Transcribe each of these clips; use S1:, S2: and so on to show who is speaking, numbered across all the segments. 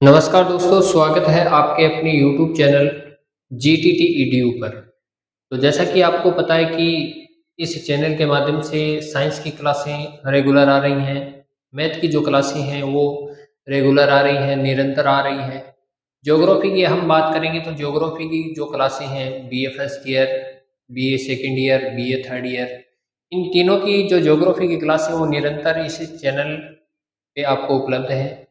S1: नमस्कार दोस्तों, स्वागत है आपके अपने YouTube चैनल GTT EDU पर। तो जैसा कि आपको पता है कि इस चैनल के माध्यम से साइंस की क्लासें रेगुलर आ रही हैं, मैथ की जो क्लासें हैं वो रेगुलर आ रही हैं, निरंतर आ रही हैं। ज्योग्राफी की हम बात करेंगे तो ज्योग्राफी की जो क्लासें हैं BA first year, BA second year, BA third year, इन तीनों की जो ज्योग्राफी की क्लासें वो निरंतर इस चैनल पे आपको उपलब्ध है।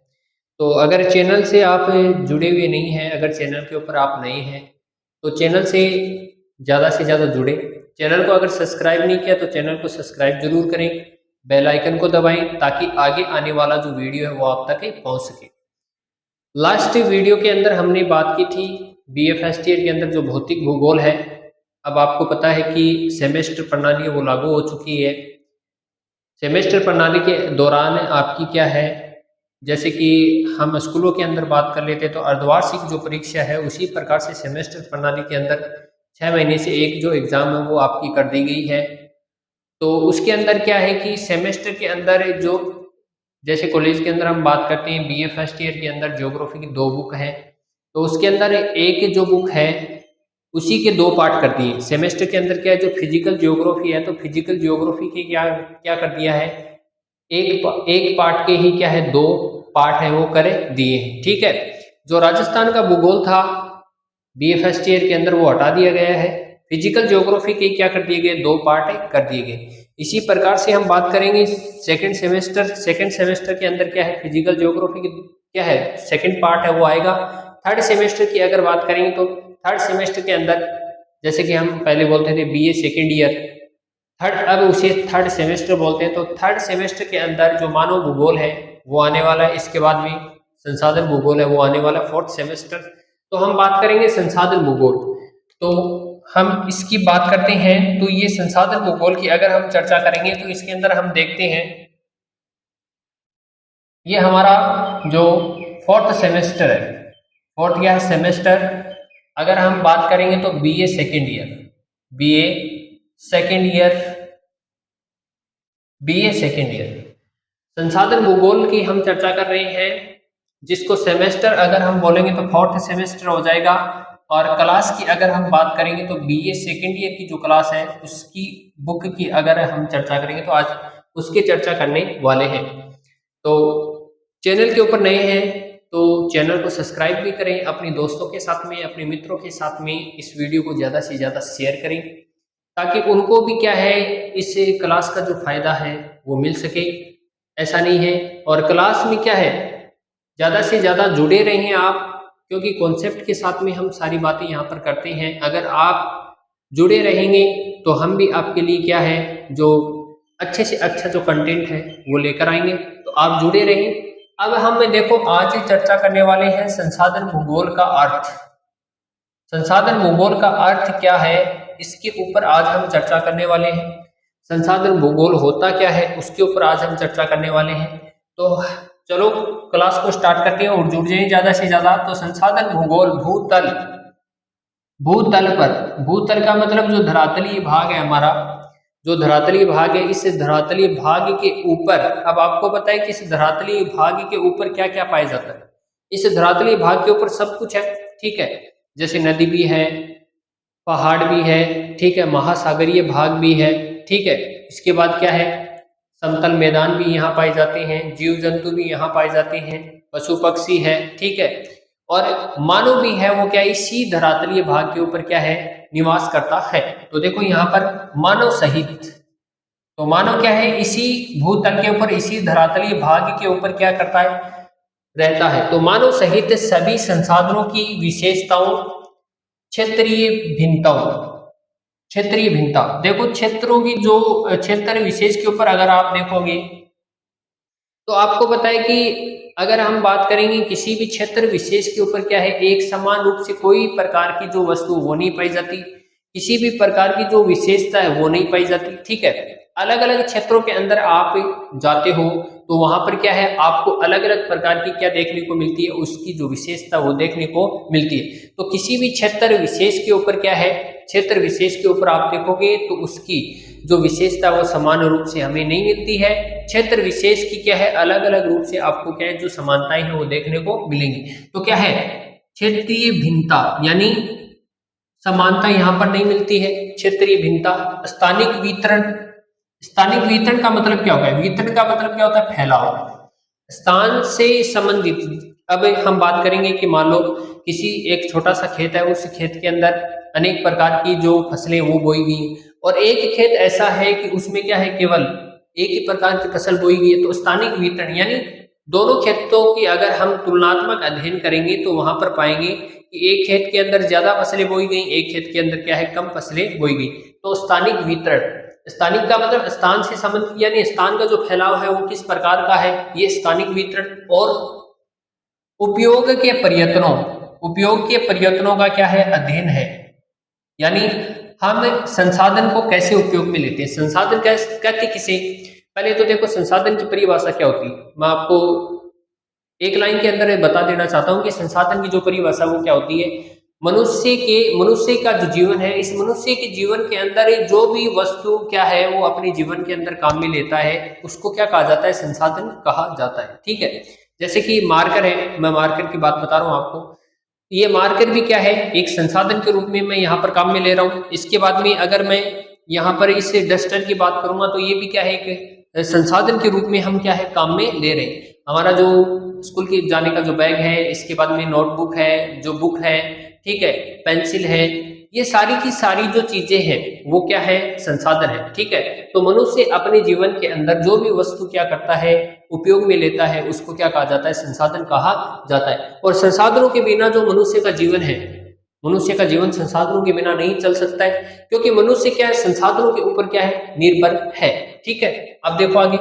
S1: तो अगर चैनल से आप जुड़े हुए नहीं हैं, अगर चैनल के ऊपर आप नए हैं, तो चैनल से ज़्यादा जुड़े। चैनल को अगर सब्सक्राइब नहीं किया तो चैनल को सब्सक्राइब जरूर करें, बेल आइकन को दबाएं ताकि आगे आने वाला जो वीडियो है वो आप तक पहुंच सके। लास्ट वीडियो के अंदर हमने बात की थी BA फर्स्ट ईयर के अंदर जो भौतिक भूगोल है। अब आपको पता है कि सेमेस्टर प्रणाली वो लागू हो चुकी है। सेमेस्टर प्रणाली के दौरान आपकी क्या है, जैसे कि हम स्कूलों के अंदर बात कर लेते हैं तो अर्धवार्षिक जो परीक्षा है उसी प्रकार से सेमेस्टर प्रणाली के अंदर 6 महीने से एक जो एग्ज़ाम है वो आपकी कर दी गई है। तो उसके अंदर क्या है कि सेमेस्टर के अंदर जो, जैसे कॉलेज के अंदर हम बात करते हैं BA फर्स्ट ईयर के अंदर ज्योग्राफी की 2 बुक है, तो उसके अंदर एक जो बुक है उसी के 2 पार्ट कर दिए। सेमेस्टर के अंदर क्या है, जो फिजिकल ज्योग्राफी है तो फिजिकल ज्योग्राफी के क्या क्या कर दिया है, एक पार्ट के ही क्या है 2 पार्ट है वो करे दिए हैं। ठीक है, जो राजस्थान का भूगोल था BA फर्स्ट ईयर के अंदर वो हटा दिया गया है। फिजिकल ज्योग्राफी के क्या कर दिए गए, 2 पार्ट कर दिए गए। इसी प्रकार से हम बात करेंगे सेकंड सेमेस्टर के अंदर क्या है, फिजिकल ज्योग्राफी की क्या है सेकंड पार्ट है वो आएगा। थर्ड सेमेस्टर की अगर बात करेंगे तो थर्ड सेमेस्टर के अंदर, जैसे कि हम पहले बोलते थे BA सेकेंड ईयर, अब उसे थर्ड सेमेस्टर बोलते हैं। तो थर्ड सेमेस्टर के अंदर जो मानव भूगोल है वो आने वाला है, इसके बाद में संसाधन भूगोल है वो आने वाला है फोर्थ सेमेस्टर। तो हम बात करेंगे संसाधन भूगोल। तो हम इसकी बात करते हैं, तो ये संसाधन भूगोल की अगर हम चर्चा करेंगे तो इसके अंदर हम देखते हैं ये हमारा जो फोर्थ सेमेस्टर है, फोर्थ या सेमेस्टर, अगर हम बात करेंगे तो BA second year, BA second year, BA second year संसाधन भूगोल की हम चर्चा कर रहे हैं, जिसको सेमेस्टर अगर हम बोलेंगे तो फोर्थ सेमेस्टर हो जाएगा। और क्लास की अगर हम बात करेंगे तो BA सेकेंड ईयर की जो क्लास है उसकी बुक की अगर हम चर्चा करेंगे तो आज उसकी चर्चा करने वाले हैं। तो चैनल के ऊपर नए हैं तो चैनल को सब्सक्राइब भी करें, अपने दोस्तों के साथ में, अपने मित्रों के साथ में इस वीडियो को ज़्यादा से ज़्यादा शेयर करें ताकि उनको भी क्या है इस क्लास का जो फायदा है वो मिल सके। ऐसा नहीं है, और क्लास में क्या है ज़्यादा से ज़्यादा जुड़े रहें आप, क्योंकि कॉन्सेप्ट के साथ में हम सारी बातें यहाँ पर करते हैं। अगर आप जुड़े रहेंगे तो हम भी आपके लिए क्या है जो अच्छे से अच्छा जो कंटेंट है वो लेकर आएंगे, तो आप जुड़े रहें। अब हम देखो आज चर्चा करने वाले हैं संसाधन भूगोल का अर्थ। संसाधन भूगोल का अर्थ क्या है, इसके ऊपर आज हम चर्चा करने वाले हैं। संसाधन भूगोल होता क्या है उसके ऊपर आज हम चर्चा करने वाले हैं। तो चलो क्लास को स्टार्ट करते हैं और जुड़ जाएं ज्यादा से ज्यादा। तो संसाधन भूगोल भूतल, भूतल पर, भूतल का मतलब जो धरातलीय भाग है हमारा, जो धरातलीय भाग है, इस धरातलीय भाग के ऊपर, अब आपको पता है कि इस धरातलीय भाग के ऊपर क्या क्या पाया जाता है। इस धरातलीय भाग के ऊपर सब कुछ है, ठीक है, जैसे नदी भी है, पहाड़ भी है, ठीक है, महासागरीय भाग भी है, ठीक है। इसके बाद क्या है, समतल मैदान भी यहाँ पाए जाते हैं, जीव जंतु भी यहाँ पाए जाते हैं, पशु पक्षी है, ठीक है, और मानव भी है वो क्या इसी धरातलीय भाग के ऊपर क्या है निवास करता है। तो देखो यहाँ पर मानव सहित, तो मानव क्या है इसी भूतल के ऊपर, इसी धरातलीय भाग के ऊपर क्या करता है, रहता है। तो मानव सहित सभी संसाधनों की विशेषताओं, क्षेत्रीय भिन्नताओं, क्षेत्रीय भिन्नता, देखो क्षेत्रों की जो क्षेत्र विशेष के ऊपर अगर आप देखोगे तो आपको पता है कि अगर हम बात करेंगे किसी भी क्षेत्र विशेष के ऊपर क्या है, एक समान रूप से कोई प्रकार की जो वस्तु वो नहीं पाई जाती, किसी भी प्रकार की जो विशेषता है वो नहीं पाई जाती, ठीक है। अलग अलग क्षेत्रों के अंदर आप जाते हो तो वहां पर क्या है आपको अलग अलग प्रकार की क्या देखने को मिलती है, उसकी जो विशेषता वो देखने को मिलती है। तो किसी भी क्षेत्र विशेष के ऊपर क्या है क्षेत्र विशेष के ऊपर आप देखोगे तो उसकी जो विशेषता वो समान रूप से हमें नहीं मिलती है। क्षेत्र विशेष की क्या है, अलग अलग रूप से आपको क्या है जो समानताएं हैं वो देखने को मिलेंगी। तो क्या है, क्षेत्रीय भिन्नता यानी समानता यहाँ पर नहीं मिलती है, क्षेत्रीय भिन्नता। स्थानिक वितरण, स्थानिक वितरण का मतलब क्या होता है, वितरण का मतलब क्या होता है, फैलाव, स्थान से संबंधित। अब हम बात करेंगे कि मान लो किसी एक छोटा सा खेत है, उस खेत के अंदर अनेक प्रकार की जो फसलें वो बोई गई, और एक खेत ऐसा है कि उसमें क्या है केवल एक ही प्रकार की फसल बोई गई है। तो स्थानिक वितरण यानी दोनों खेतों की अगर हम तुलनात्मक अध्ययन करेंगे तो वहां पर पाएंगे कि एक खेत के अंदर ज्यादा फसलें बोई गई, एक खेत के अंदर क्या है कम फसलें बोई गई। तो स्थानिक वितरण, स्थानिक का मतलब स्थान से संबंधित यानी स्थान का जो फैलाव है वो किस प्रकार का है, ये स्थानिक वितरण। और उपयोग के प्रयत्नों, उपयोग के प्रयत्नों का क्या है, अध्ययन है, यानी हम संसाधन को कैसे उपयोग में लेते हैं। संसाधन कैसे कहते किसे, पहले तो देखो संसाधन की परिभाषा क्या होती है, मैं आपको एक लाइन के अंदर बता देना चाहता हूं कि संसाधन की जो परिभाषा वो क्या होती है। मनुष्य का जो जीवन है, इस मनुष्य के जीवन के अंदर जो भी वस्तु क्या है वो अपने जीवन के अंदर काम में लेता है उसको क्या कहा जाता है, संसाधन कहा जाता है। ठीक है, जैसे कि मार्कर है, मैं मार्कर की बात बता रहा हूं आपको, ये मार्कर भी क्या है, एक संसाधन के रूप में मैं यहाँ पर काम में ले रहा हूँ। इसके बाद में अगर मैं यहाँ पर इस डस्टर की बात करूंगा तो ये भी क्या है, एक संसाधन के रूप में हम क्या है काम में ले रहे हैं। हमारा जो स्कूल के जाने का जो बैग है, इसके बाद में नोटबुक है, जो बुक है, ठीक है, पेंसिल है, ये सारी की सारी जो चीजें हैं वो क्या है, संसाधन है। ठीक है, तो मनुष्य अपने जीवन के अंदर जो भी वस्तु क्या करता है, उपयोग में लेता है, उसको क्या कहा जाता है, संसाधन कहा जाता है। और संसाधनों के बिना जो मनुष्य का जीवन है, मनुष्य का जीवन संसाधनों के बिना नहीं चल सकता है, क्योंकि मनुष्य क्या है, संसाधनों के ऊपर क्या है, निर्भर है। ठीक है, अब देखो आगे,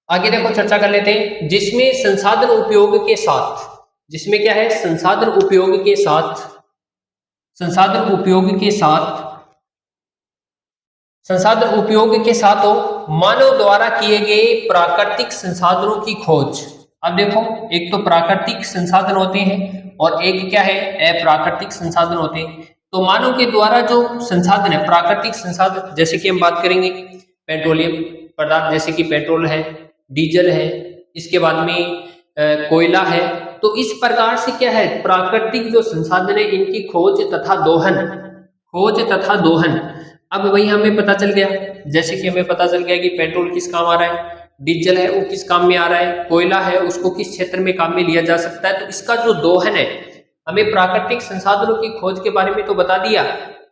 S1: आगे देखो चर्चा कर लेते हैं, जिसमें संसाधन उपयोग के साथ, जिसमें क्या है, संसाधन उपयोग के साथ, संसाधन उपयोग के साथ, संसाधन उपयोग के साथ हो मानव द्वारा किए गए प्राकृतिक संसाधनों की खोज। अब देखो, एक तो प्राकृतिक संसाधन होते हैं और एक क्या है, अप्राकृतिक संसाधन होते हैं। तो मानव के द्वारा जो संसाधन है, प्राकृतिक संसाधन, जैसे कि हम बात करेंगे पेट्रोलियम पदार्थ, जैसे कि पेट्रोल है, डीजल है, इसके बाद में कोयला है। तो इस प्रकार से क्या है, प्राकृतिक जो संसाधन है इनकी खोज तथा दोहन, खोज तथा दोहन। अब वही हमें पता चल गया, जैसे कि हमें पता चल गया कि पेट्रोल किस काम आ रहा है, डीजल है वो किस काम में आ रहा है, कोयला है उसको किस क्षेत्र में काम में लिया जा सकता है। तो इसका जो दोहन है, हमें प्राकृतिक संसाधनों की खोज के बारे में तो बता दिया,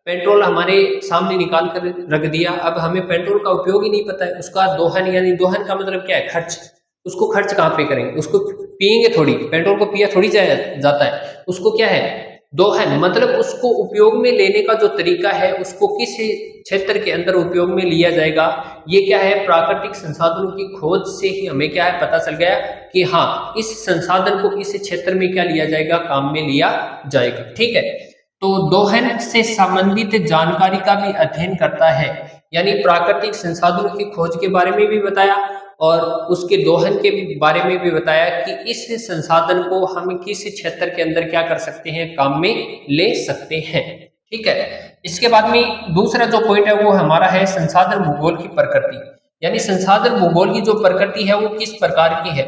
S1: पेट्रोल हमारे सामने निकाल कर रख दिया, अब हमें पेट्रोल का उपयोग ही नहीं पता है, उसका दोहन, यानी दोहन का मतलब क्या है, खर्च, उसको खर्च कहाँ पे करेंगे, उसको पियेंगे थोड़ी, पेट्रोल को पिया थोड़ी जाता है, उसको क्या है, दोहन, मतलब उसको उपयोग में लेने का जो तरीका है, उसको किस क्षेत्र के अंदर उपयोग में लिया जाएगा, ये क्या है, प्राकृतिक संसाधनों की खोज से ही हमें क्या है पता चल गया कि हाँ, इस संसाधन को इस क्षेत्र में क्या लिया जाएगा, काम में लिया जाएगा। ठीक है, तो दोहन से संबंधित जानकारी का भी अध्ययन करता है, यानी प्राकृतिक संसाधनों की खोज के बारे में भी बताया और उसके दोहन के बारे में भी बताया कि इस संसाधन को हम किस क्षेत्र के अंदर क्या कर सकते हैं, काम में ले सकते हैं। ठीक है, इसके बाद में दूसरा जो पॉइंट है वो हमारा है संसाधन भूगोल की प्रकृति, यानी संसाधन भूगोल की जो प्रकृति है वो किस प्रकार की है,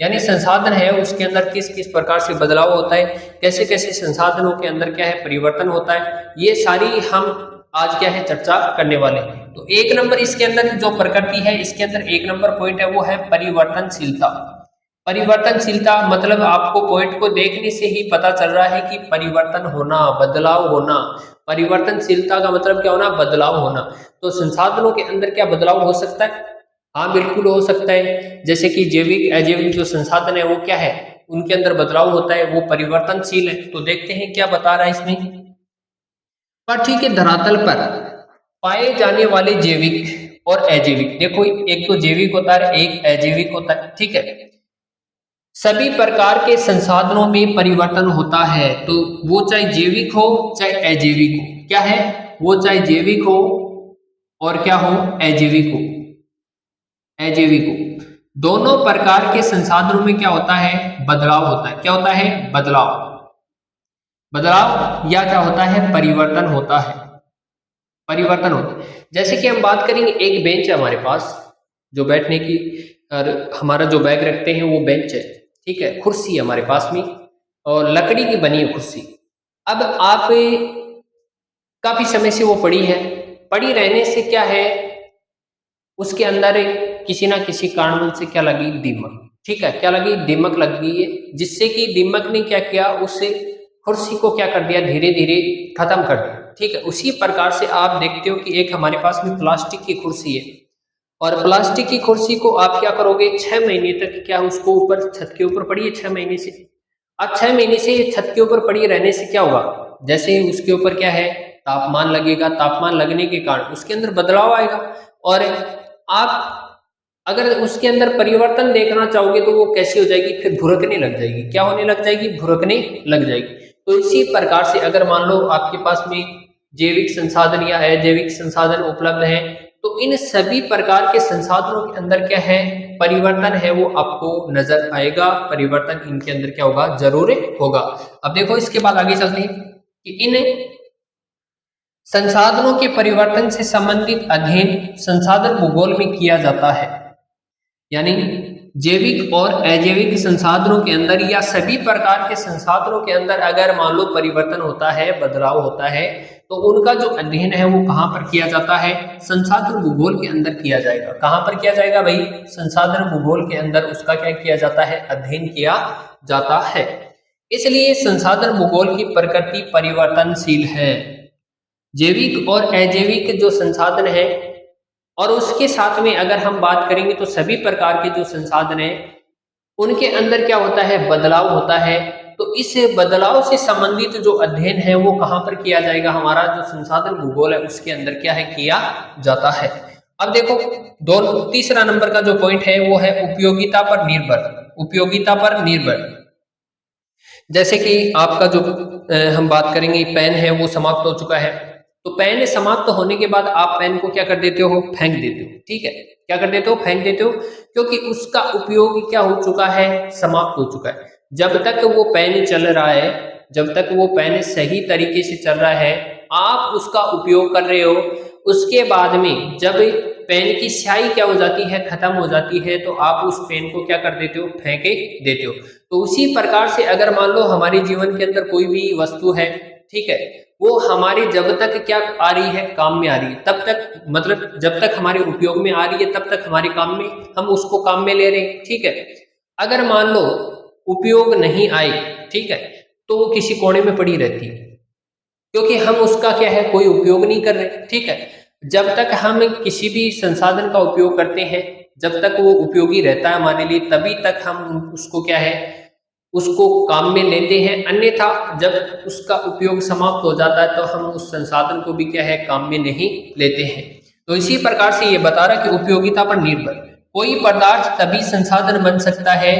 S1: यानी संसाधन है उसके अंदर किस किस प्रकार से बदलाव होता है, कैसे कैसे संसाधनों के अंदर क्या है परिवर्तन होता है, ये सारी हम आज क्या है चर्चा करने वाले हैं। तो एक नंबर इसके अंदर जो प्रकृति है, इसके अंदर एक नंबर पॉइंट है वो है परिवर्तनशीलता। परिवर्तनशीलता मतलब आपको पॉइंट को देखने से ही पता चल रहा है कि परिवर्तन होना, बदलाव होना। परिवर्तनशीलता का मतलब क्या होना, बदलाव होना। तो संसाधनों के अंदर क्या बदलाव हो सकता है, हाँ बिल्कुल हो सकता है, जैसे कि जैविक अजैविक जो संसाधन है वो क्या है, उनके अंदर बदलाव होता है, वो परिवर्तनशील है। तो देखते हैं क्या बता रहा है इसमें। पृथ्वी के धरातल पर पाए जाने वाले जैविक और अजैविक, देखो एक तो जैविक होता है, एक अजैविक होता है। ठीक है, सभी प्रकार के संसाधनों में परिवर्तन होता है, तो वो चाहे जैविक हो चाहे अजैविक हो, क्या है वो, चाहे जैविक हो और क्या हो, अजैविक हो, अजैविक हो, दोनों प्रकार के संसाधनों में क्या होता है, बदलाव होता है। क्या होता है, बदलाव। बदलाव या क्या होता है, परिवर्तन होता है, परिवर्तन होता है। जैसे कि हम बात करेंगे, एक बेंच है हमारे पास जो बैठने की, और हमारा जो बैग रखते हैं वो बेंच है, ठीक है, कुर्सी है हमारे पास में, और लकड़ी की बनी है कुर्सी। अब आप काफी समय से वो पड़ी है, पड़ी रहने से क्या है, उसके अंदर किसी ना किसी कारणवश से क्या लगी, दीमक, ठीक है, क्या लगी, दीमक लग गई है, जिससे कि दीमक ने क्या किया, उससे कुर्सी को क्या कर दिया, धीरे धीरे खत्म कर दिया, ठीक है। उसी प्रकार से आप देखते हो कि एक हमारे पास में प्लास्टिक की कुर्सी है, और प्लास्टिक की कुर्सी को आप क्या करोगे, 6 महीने तक क्या उसको ऊपर छत के ऊपर पड़ी है 6 महीने से। अब 6 महीने से छत के ऊपर पड़ी रहने से क्या होगा, जैसे ही उसके ऊपर क्या है, तापमान लगेगा, तापमान लगने के कारण उसके अंदर बदलाव आएगा, और आप अगर उसके अंदर परिवर्तन देखना चाहोगे तो वो कैसी हो जाएगी, फिर भुरकने लग जाएगी, क्या होने लग जाएगी, भुरकने लग जाएगी। तो इसी प्रकार से अगर मान लो आपके पास में जैविक संसाधन या अजैविक संसाधन उपलब्ध हैं, तो इन सभी प्रकार के संसाधनों के अंदर क्या है, परिवर्तन है वो आपको नजर आएगा, परिवर्तन इनके अंदर क्या होगा, जरूर होगा। अब देखो इसके बाद आगे चलते हैं कि इन संसाधनों के परिवर्तन से संबंधित अध्ययन संसाधन भूगोल में किया जाता है। यानी जैविक और अजैविक संसाधनों के अंदर या सभी प्रकार के संसाधनों के अंदर अगर मान लो परिवर्तन होता है, बदलाव होता है, तो उनका जो अध्ययन है वो कहाँ पर किया जाता है, संसाधन भूगोल के अंदर किया जाएगा। कहाँ पर किया जाएगा भाई, संसाधन भूगोल के अंदर उसका क्या किया जाता है, अध्ययन किया जाता है। इसलिए संसाधन भूगोल की प्रकृति परिवर्तनशील है। जैविक और अजैविक जो संसाधन है, और उसके साथ में अगर हम बात करेंगे तो सभी प्रकार के जो संसाधन हैं उनके अंदर क्या होता है, बदलाव होता है। तो इस बदलाव से संबंधित जो अध्ययन है वो कहाँ पर किया जाएगा, हमारा जो संसाधन भूगोल है उसके अंदर क्या है, किया जाता है। अब देखो तीसरा नंबर का जो पॉइंट है वो है उपयोगिता पर निर्भर, उपयोगिता पर निर्भर। जैसे कि आपका जो हम बात करेंगे, पेन है वो समाप्त हो चुका है, तो पेन समाप्त होने के बाद आप पेन को क्या कर देते हो, फेंक देते हो, ठीक है, क्या कर देते हो, फेंक देते हो, क्योंकि उसका उपयोग क्या हो चुका है, समाप्त हो चुका है। जब तक वो पेन चल रहा है, जब तक वो पेन सही तरीके से चल रहा है, आप उसका उपयोग कर रहे हो, उसके बाद में जब पेन की स्याही क्या हो जाती है, खत्म हो जाती है, तो आप उस पेन को क्या कर देते हो, फेंके देते हो। तो उसी प्रकार से अगर मान लो हमारे जीवन के अंदर कोई भी वस्तु है, ठीक है, वो हमारी जब तक क्या आ रही है, काम में आ रही है, तब तक, मतलब जब तक हमारे उपयोग में आ रही है तब तक हमारे काम में, हम उसको काम में ले रहे हैं, ठीक है। अगर मान लो उपयोग नहीं आए, ठीक है, तो वो किसी कोने में पड़ी रहती है, क्योंकि हम उसका क्या है, कोई उपयोग नहीं कर रहे, ठीक है। जब तक हम किसी भी संसाधन का उपयोग करते हैं, जब तक वो उपयोगी रहता है हमारे लिए, तभी तक हम उसको क्या है, उसको काम में लेते हैं। अन्यथा जब उसका उपयोग समाप्त हो जाता है तो हम उस संसाधन को भी क्या है, काम में नहीं लेते हैं। तो इसी प्रकार से ये बता रहा कि उपयोगिता पर निर्भर, कोई पदार्थ तभी संसाधन बन सकता है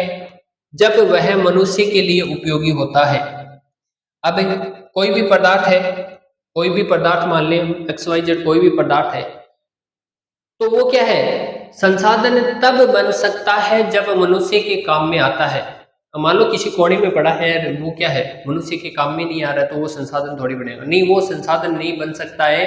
S1: जब वह मनुष्य के लिए उपयोगी होता है। अब कोई भी पदार्थ है, कोई भी पदार्थ मान लें एक्स वाई जेड, कोई भी पदार्थ है, तो वो क्या है, संसाधन तब बन सकता है जब मनुष्य के काम में आता है। अब मान लो किसी कोने में पड़ा है, वो क्या है, मनुष्य के काम में नहीं आ रहा, तो वो संसाधन थोड़ी बनेगा, नहीं, वो संसाधन नहीं बन सकता है।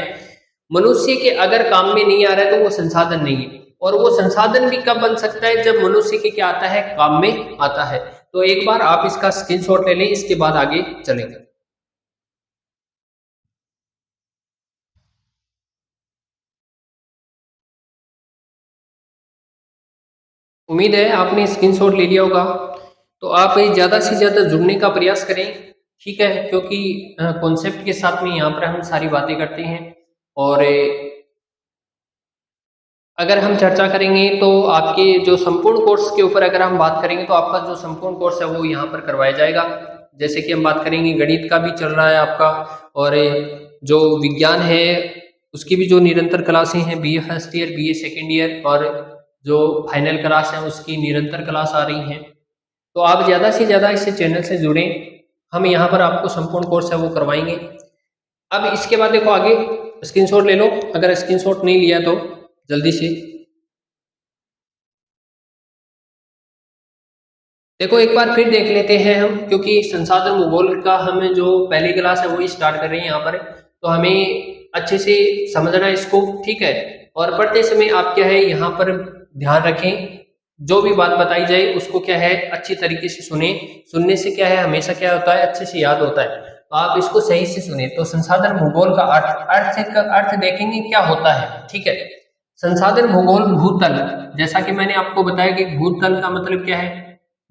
S1: मनुष्य के अगर काम में नहीं आ रहा है तो वो संसाधन नहीं है, और वो संसाधन भी कब बन सकता है, जब मनुष्य के क्या आता है, काम में आता है। तो एक बार आप इसका स्क्रीनशॉट ले लें, इसके बाद आगे चलेंगे। उम्मीद है आपने स्क्रीनशॉट ले लिया होगा। तो आप ज़्यादा से ज़्यादा जुड़ने का प्रयास करें, ठीक है, क्योंकि कॉन्सेप्ट के साथ में यहाँ पर हम सारी बातें करते हैं। और अगर हम चर्चा करेंगे तो आपके जो संपूर्ण कोर्स के ऊपर अगर हम बात करेंगे तो आपका जो संपूर्ण कोर्स है वो यहाँ पर करवाया जाएगा। जैसे कि हम बात करेंगे, गणित का भी चल रहा है आपका, और जो विज्ञान है उसकी भी जो निरंतर क्लासें हैं, BA first year, BA second year, और जो फाइनल क्लास है उसकी निरंतर क्लास आ रही हैं। तो आप ज़्यादा से ज़्यादा इस चैनल से जुड़ें, हम यहाँ पर आपको संपूर्ण कोर्स है वो करवाएंगे। अब इसके बाद देखो आगे, स्क्रीनशॉट ले लो, अगर स्क्रीनशॉट नहीं लिया तो जल्दी से। देखो एक बार फिर देख लेते हैं हम, क्योंकि संसाधन भूगोल का हमें जो पहली क्लास है वो स्टार्ट कर रहे हैं यहाँ पर, तो हमें अच्छे से समझना है इसको, ठीक है। और पढ़ते समय आप क्या है यहाँ पर ध्यान रखें, जो भी बात बताई जाए उसको क्या है अच्छी तरीके से सुने। सुनने से क्या है हमेशा क्या होता है अच्छे से याद होता है, तो आप इसको सही से सुने। तो संसाधन भूगोल का अर्थ देखेंगे क्या होता है, ठीक है। संसाधन भूगोल भूतल, जैसा कि मैंने आपको बताया कि भूतल का मतलब क्या है,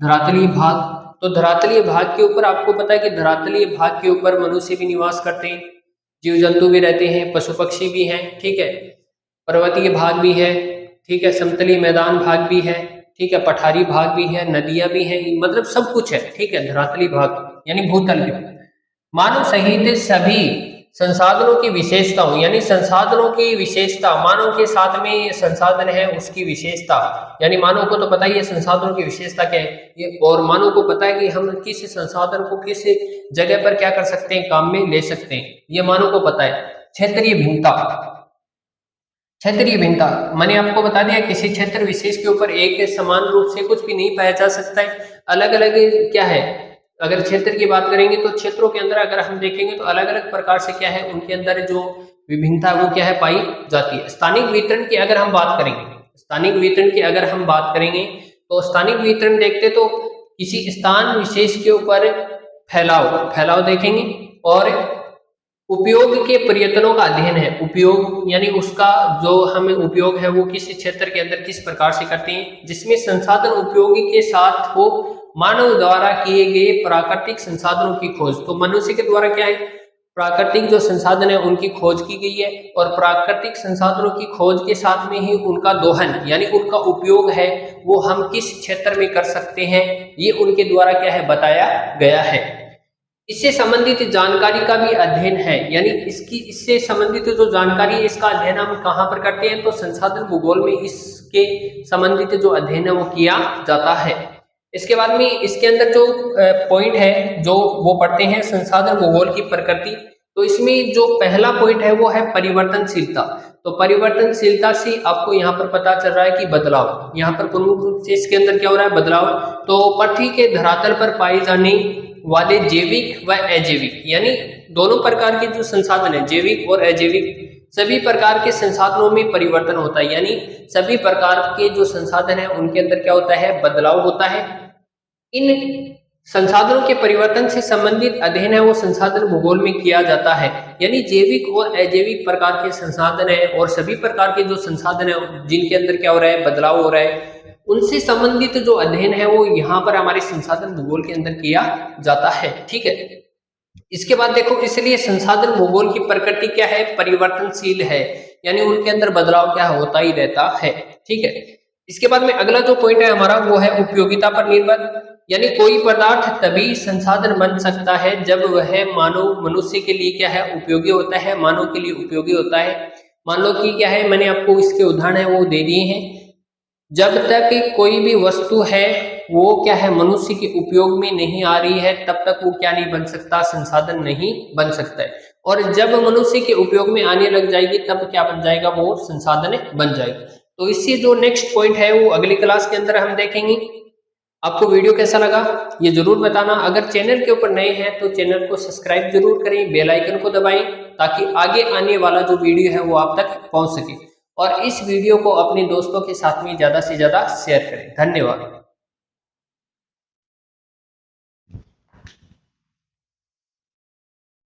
S1: धरातलीय भाग। तो धरातलीय भाग के ऊपर आपको पता है कि धरातलीय भाग के ऊपर मनुष्य भी निवास करते हैं, जीव जंतु भी रहते हैं, पशु पक्षी भी हैं, ठीक है। पर्वतीय भाग भी है, ठीक है, समतलीय मैदान भाग भी है, ठीक है, पठारी भाग भी है, नदियां भी हैं, मतलब सब कुछ है, ठीक है। धरातलीय भाग यानी भूतल के मानव सहित सभी संसाधनों की विशेषताओं, यानी संसाधनों की विशेषता, मानव के साथ में संसाधन है उसकी विशेषता, यानी मानव को तो पता ही है संसाधनों की विशेषता क्या है ये, और मानव को पता है कि हम किस संसाधन को किस जगह पर क्या कर सकते हैं, काम में ले सकते हैं, ये मानव को पता है। क्षेत्रीय भिन्नता, क्षेत्रीय भिन्नता मैंने आपको बता दिया किसी क्षेत्र विशेष के ऊपर एक समान रूप से कुछ भी नहीं पाया जा सकता है, अलग अलग क्या है। अगर क्षेत्र की बात करेंगे तो क्षेत्रों के अंदर अगर हम देखेंगे तो अलग अलग प्रकार से क्या है उनके अंदर जो विभिन्नता वो क्या है पाई जाती है। स्थानिक वितरण की अगर हम बात करेंगे, स्थानिक वितरण की अगर हम बात करेंगे तो स्थानिक वितरण देखते तो किसी स्थान विशेष के ऊपर फैलाव देखेंगे, और उपयोग के प्रयत्नों का अध्ययन है। उपयोग यानी उसका जो हमें उपयोग है वो किस क्षेत्र के अंदर किस प्रकार से करते हैं, जिसमें संसाधन उपयोगी के साथ हो मानव द्वारा किए गए प्राकृतिक संसाधनों की खोज। तो मनुष्य के द्वारा क्या है प्राकृतिक जो संसाधन है उनकी खोज की गई है, और प्राकृतिक संसाधनों की खोज के साथ में ही उनका दोहन यानी उनका उपयोग है वो हम किस क्षेत्र में कर सकते हैं, ये उनके द्वारा क्या है बताया गया है। इससे संबंधित जानकारी का भी अध्ययन है, यानी इससे संबंधित जो जानकारी है इसका अध्ययन हम कहाँ पर करते हैं, तो संसाधन भूगोल में इसके संबंधित जो अध्ययन है वो किया जाता है। इसके बाद में इसके अंदर जो पॉइंट है जो वो पढ़ते हैं संसाधन भूगोल की प्रकृति। तो इसमें जो पहला पॉइंट है वो है परिवर्तनशीलता। तो परिवर्तनशीलता से आपको यहाँ पर पता चल रहा है कि बदलाव, यहाँ पर प्रमुख रूप से इसके अंदर क्या हो रहा है बदलाव। तो पृथ्वी के धरातल पर पाई जाने वाले जैविक व अजैविक, यानी दोनों प्रकार के जो संसाधन है जैविक और अजैविक, सभी प्रकार के संसाधनों में परिवर्तन होता है, यानी सभी प्रकार के जो संसाधन है उनके अंदर क्या होता है बदलाव होता है। इन संसाधनों के परिवर्तन से संबंधित अध्ययन है वो संसाधन भूगोल में किया जाता है, यानी जैविक और अजैविक प्रकार के संसाधन है और सभी प्रकार के जो संसाधन है जिनके अंदर क्या हो रहा है बदलाव हो रहा है, उनसे संबंधित जो अध्ययन है वो यहाँ पर हमारे संसाधन भूगोल के अंदर किया जाता है, ठीक है। इसके बाद देखो इसलिए संसाधन भूगोल की प्रकृति क्या है परिवर्तनशील है, यानी उनके अंदर बदलाव क्या होता ही रहता है, ठीक है। इसके बाद में अगला जो पॉइंट है हमारा वो है उपयोगिता पर निर्भर, यानी कोई पदार्थ तभी संसाधन बन सकता है जब वह मानव मनुष्य के लिए क्या है उपयोगी होता है, मानव के लिए उपयोगी होता है। मान लो कि क्या है मैंने आपको इसके उदाहरण है वो दे दिए हैं। जब तक कोई भी वस्तु है वो क्या है मनुष्य के उपयोग में नहीं आ रही है तब तक वो क्या नहीं बन सकता संसाधन नहीं बन सकता है, और जब मनुष्य के उपयोग में आने लग जाएगी तब क्या बन जाएगा वो संसाधन बन जाएगा। तो इससे जो नेक्स्ट पॉइंट है वो अगली क्लास के अंदर हम देखेंगे। आपको वीडियो कैसा लगा ये जरूर बताना। अगर चैनल के ऊपर नए हैं तो चैनल को सब्सक्राइब जरूर करें, बेल आइकन को दबाएं ताकि आगे आने वाला जो वीडियो है वो आप तक पहुंच सके, और इस वीडियो को अपने दोस्तों के साथ में ज़्यादा से ज़्यादा शेयर करें। धन्यवाद।